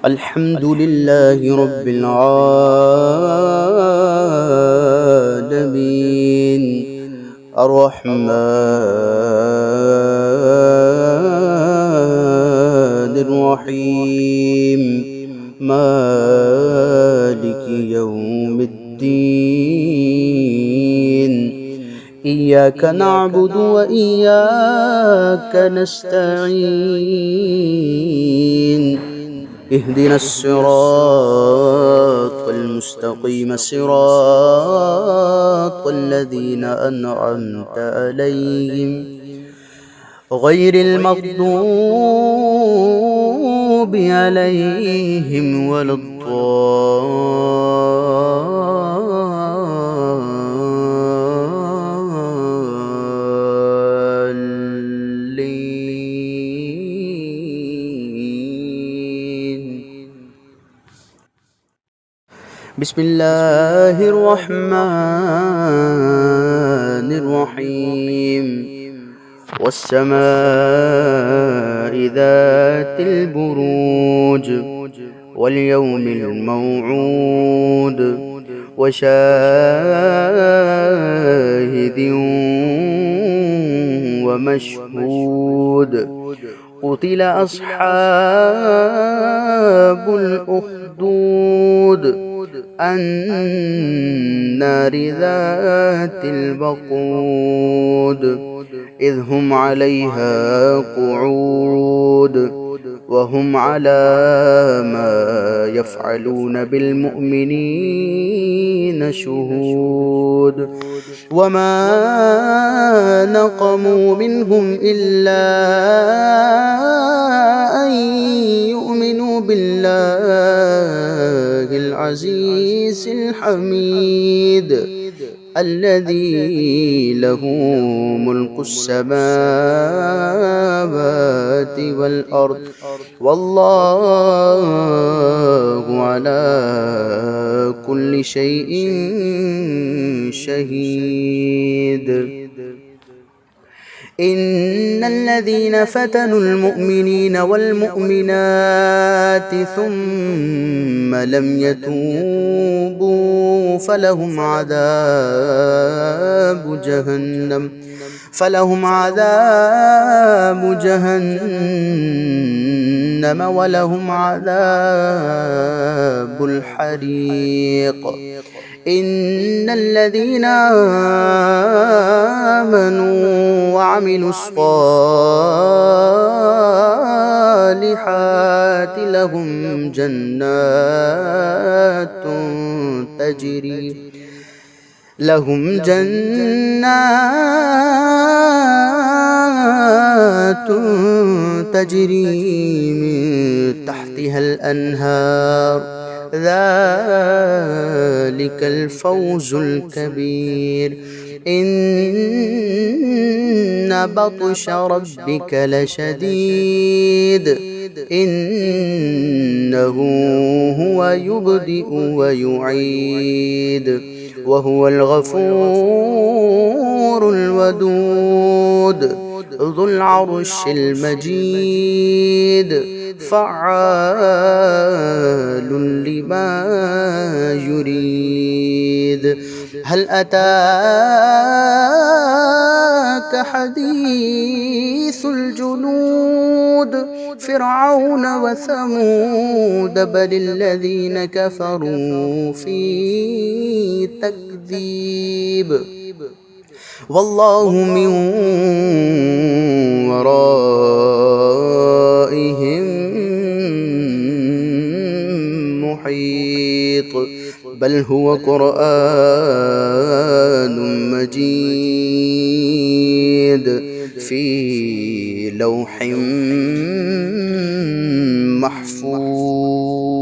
الحمد لله رب العالمين الرحمن الرحيم مالك يوم الدين إياك نعبد وإياك نستعين اهدنا الصراط المستقيم صراط الذين أنعمت عليهم غير المغضوب عليهم ولا الضالين. بسم الله الرحمن الرحيم والسماء ذات البروج واليوم الموعود وشاهد ومشهود قتل أصحاب الأخدود النار ذات الوقود إذ هم عليها قعود وهم على ما يفعلون بالمؤمنين شهود وما نقموا منهم إلا أن يؤمنوا بالله العزيز الحميد الذي له ملك السماوات والأرض والله على كل شيء شهيد. إن الذين فتنوا المؤمنين والمؤمنات ثم لم يتوبوا فلهم عذاب جهنم ولهم عذاب الحريق. إن الذين آمنوا وعملوا الصالحات لهم جنات تجري من تحتها الأنهار ذلك الفوز الكبير. إن بطش ربك لشديد إنه هو يبدئ ويعيد وهو الغفور الودود ذو العرش المجيد فعال لما يريد. هل أتاك حديث الجنود فرعون وثمود بل الذين كفروا في تكذيب والله من ورائهم محيط بل هو قرآن مجيد في لوح محفوظ.